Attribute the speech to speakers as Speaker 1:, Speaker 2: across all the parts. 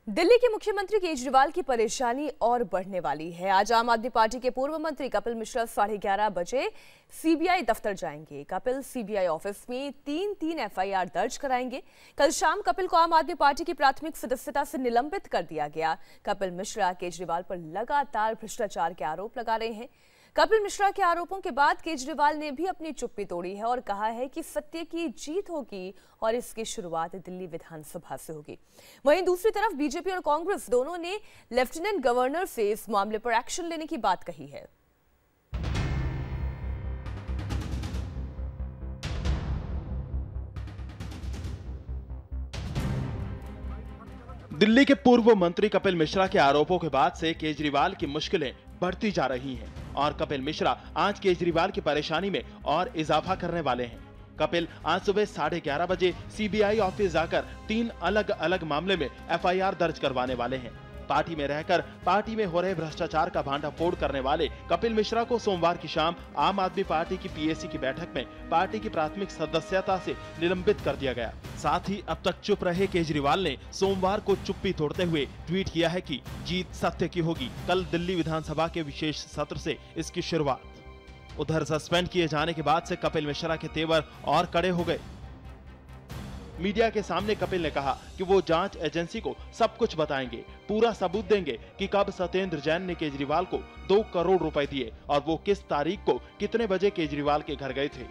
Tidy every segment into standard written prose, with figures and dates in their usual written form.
Speaker 1: दिल्ली के मुख्यमंत्री केजरीवाल की परेशानी और बढ़ने वाली है। आज आम आदमी पार्टी के पूर्व मंत्री कपिल मिश्रा 11:30 बजे सीबीआई दफ्तर जाएंगे। कपिल सीबीआई ऑफिस में तीन एफआईआर दर्ज कराएंगे। कल शाम कपिल को आम आदमी पार्टी की प्राथमिक सदस्यता से निलंबित कर दिया गया। कपिल मिश्रा केजरीवाल पर लगातार भ्रष्टाचार के आरोप लगा रहे हैं। कपिल मिश्रा के आरोपों के बाद केजरीवाल ने भी अपनी चुप्पी तोड़ी है और कहा है कि सत्य की जीत होगी और इसकी शुरुआत दिल्ली विधानसभा से होगी। वहीं दूसरी तरफ बीजेपी और कांग्रेस दोनों ने लेफ्टिनेंट गवर्नर से इस मामले पर एक्शन लेने की बात कही है।
Speaker 2: दिल्ली के पूर्व मंत्री कपिल मिश्रा के आरोपों के बाद से केजरीवाल की मुश्किलें बढ़ती जा रही हैं और कपिल मिश्रा आज केजरीवाल की परेशानी में और इजाफा करने वाले हैं। कपिल आज सुबह 11:30 बजे सीबीआई ऑफिस जाकर 3 अलग अलग मामले में एफआईआर दर्ज करवाने वाले हैं। पार्टी में रहकर पार्टी में हो रहे भ्रष्टाचार का भांडाफोड़ करने वाले कपिल मिश्रा को सोमवार की शाम आम आदमी पार्टी की पीएसी की बैठक में पार्टी की प्राथमिक सदस्यता से निलंबित कर दिया गया। साथ ही अब तक चुप रहे केजरीवाल ने सोमवार को चुप्पी तोड़ते हुए ट्वीट किया है कि जीत सत्य की होगी। कल दिल्ली विधानसभा के विशेष सत्र से इसकी शुरुआत। उधर सस्पेंड किए जाने के बाद से कपिल मिश्रा के तेवर और कड़े हो गए। मीडिया के सामने कपिल ने कहा कि वो जांच एजेंसी को सब कुछ बताएंगे, पूरा सबूत देंगे कि कब सत्येंद्र जैन ने केजरीवाल को 2 करोड़ रुपए दिए और वो किस तारीख को कितने बजे केजरीवाल के घर गए थे।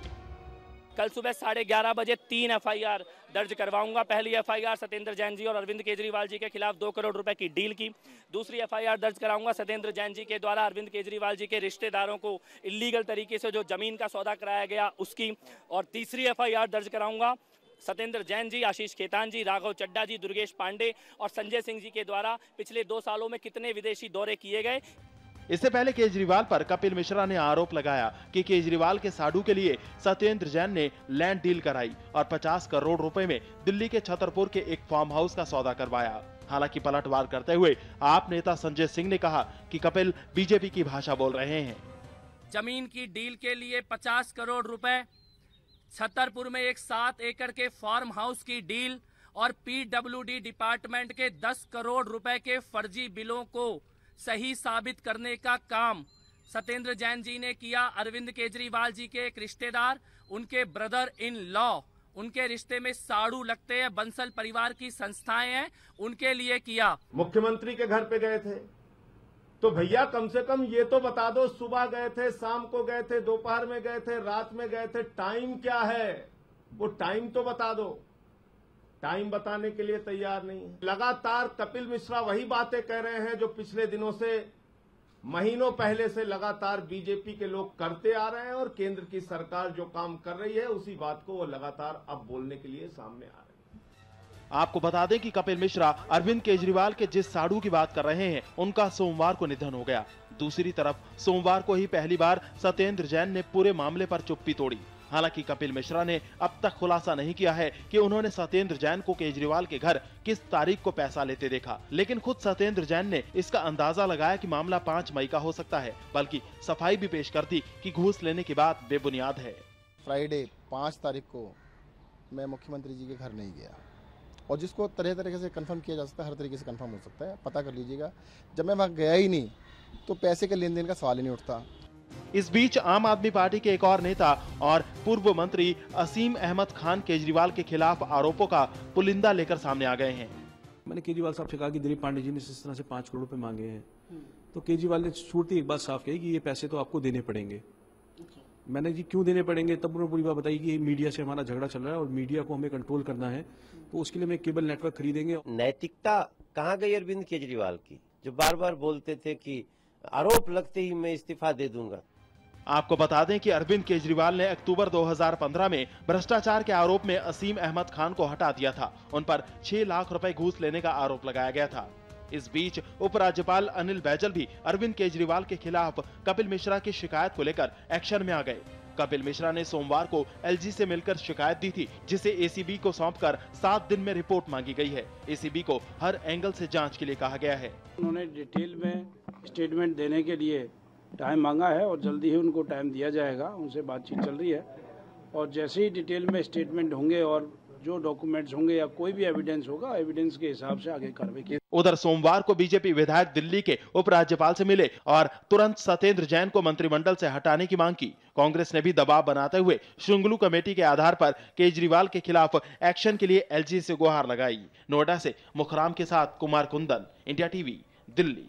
Speaker 3: कल सुबह 11:30 बजे 3 एफआईआर दर्ज करवाऊंगा। पहली एफआईआर सत्येंद्र जैन जी और अरविंद केजरीवाल जी के खिलाफ 2 करोड़ रुपए की डील की। दूसरी एफआईआर दर्ज कराऊंगा सत्येंद्र जैन जी के द्वारा अरविंद केजरीवाल जी के रिश्तेदारों को इलीगल तरीके से जो जमीन का सौदा कराया गया उसकी। और तीसरी एफआईआर दर्ज कराऊंगा सत्येंद्र जैन जी, आशीष खेतान जी, राघव चड्डा जी, दुर्गेश पांडे और संजय सिंह जी के द्वारा पिछले 2 सालों में कितने विदेशी दौरे किए गए।
Speaker 2: इससे पहले केजरीवाल पर कपिल मिश्रा ने आरोप लगाया कि केजरीवाल के साडू के लिए सत्येंद्र जैन ने लैंड डील कराई और 50 करोड़ रुपए में दिल्ली के छतरपुर के एक फार्म हाउस का सौदा करवाया। हालांकि पलटवार करते हुए आप नेता संजय सिंह ने कहा कि कपिल बीजेपी की भाषा बोल रहे हैं।
Speaker 3: जमीन की डील के लिए 50 करोड़ रुपए, छतरपुर में एक 7 एकड़ के फार्म हाउस की डील और पीडब्ल्यूडी डिपार्टमेंट के 10 करोड़ रुपए के फर्जी बिलों को सही साबित करने का काम सत्येंद्र जैन जी ने किया। अरविंद केजरीवाल जी के एक रिश्तेदार, उनके ब्रदर इन लॉ, उनके रिश्ते में साड़ू लगते हैं, बंसल परिवार की संस्थाएं हैं, उनके लिए किया।
Speaker 4: मुख्यमंत्री के घर पे गए थे तो भैया कम से कम ये तो बता दो, सुबह गए थे, शाम को गए थे, दोपहर में गए थे, रात में गए थे, टाइम क्या है वो टाइम तो बता दो। टाइम बताने के लिए तैयार नहीं है। लगातार कपिल मिश्रा वही बातें कह रहे हैं जो पिछले दिनों से, महीनों पहले से लगातार बीजेपी के लोग करते आ रहे हैं और केंद्र की सरकार जो काम कर रही है उसी बात को वो लगातार अब बोलने के लिए सामने आ रहे हैं।
Speaker 2: आपको बता दें कि कपिल मिश्रा अरविंद केजरीवाल के जिस साडू की बात कर रहे हैं उनका सोमवार को निधन हो गया। दूसरी तरफ सोमवार को ही पहली बार सत्येंद्र जैन ने पूरे मामले पर चुप्पी तोड़ी। हालांकि कपिल मिश्रा ने अब तक खुलासा नहीं किया है कि उन्होंने सत्येंद्र जैन को केजरीवाल के घर किस तारीख को पैसा लेते देखा, लेकिन खुद सत्येंद्र जैन ने इसका अंदाजा लगाया कि मामला 5 मई का हो सकता है, बल्कि सफाई भी पेश कर दी कि घूस लेने की बात बेबुनियाद है।
Speaker 5: फ्राइडे 5 तारीख को मैं मुख्यमंत्री जी के घर नहीं गया और जिसको तरह तरह से कंफर्म किया जा सकता है, हर तरीके से कंफर्म हो सकता है, पता कर लीजिएगा। जब मैं वहाँ गया ही नहीं तो पैसे के लेन देन का सवाल ही नहीं उठता।
Speaker 2: इस बीच आम आदमी पार्टी के एक और नेता और पूर्व मंत्री असीम अहमद खान केजरीवाल के खिलाफ आरोपों का पुलिंदा लेकर सामने आ गए हैं।
Speaker 6: मैंने केजरीवाल साहब से कहा कि दिलीप पांडे जी ने इस तरह से 5 करोड़ रुपए मांगे हैं, तो केजरीवाल ने छूटते ही एक बात साफ कही कि ये पैसे तो आपको देने पड़ेंगे। मैंने जी क्यों देने पड़ेंगे, तब उन्होंने पूरी बात बताई कि मीडिया से हमारा झगड़ा चल रहा है और मीडिया को हमें कंट्रोल करना है, तो उसके लिए मैं केबल नेटवर्क खरीदेंगे।
Speaker 7: नैतिकता कहाँ गई अरविंद केजरीवाल की, जो बार बार बोलते थे कि आरोप लगते ही मैं इस्तीफा दे दूंगा।
Speaker 2: आपको बता दें कि अरविंद केजरीवाल ने अक्टूबर 2015 में भ्रष्टाचार के आरोप में असीम अहमद खान को हटा दिया था। उन पर 6 लाख रुपए घूस लेने का आरोप लगाया गया था। इस बीच उपराज्यपाल अनिल बैजल भी अरविंद केजरीवाल के खिलाफ कपिल मिश्रा की शिकायत को लेकर एक्शन में आ गए। कपिल मिश्रा ने सोमवार को एलजी से मिलकर शिकायत दी थी, जिसे एसीबी को सौंपकर 7 दिन में रिपोर्ट मांगी गई है। एसीबी को हर एंगल से जांच के लिए कहा गया है।
Speaker 8: उन्होंने डिटेल में स्टेटमेंट देने के लिए टाइम मांगा है और जल्दी ही उनको टाइम दिया जाएगा। उनसे बातचीत चल रही है और जैसे ही डिटेल में स्टेटमेंट होंगे और जो डॉक्यूमेंट्स होंगे या कोई भी एविडेंस होगा, एविडेंस के हिसाब से आगे कार्रवाई की।
Speaker 2: उधर सोमवार को बीजेपी विधायक दिल्ली के उपराज्यपाल से मिले और तुरंत सत्येंद्र जैन को मंत्रिमंडल से हटाने की मांग की। कांग्रेस ने भी दबाव बनाते हुए शुंगलू कमेटी के आधार पर केजरीवाल के खिलाफ एक्शन के लिए एलजी से गुहार लगाई। नोएडा से मुखराम के साथ कुमार कुंदन, इंडिया टीवी, दिल्ली।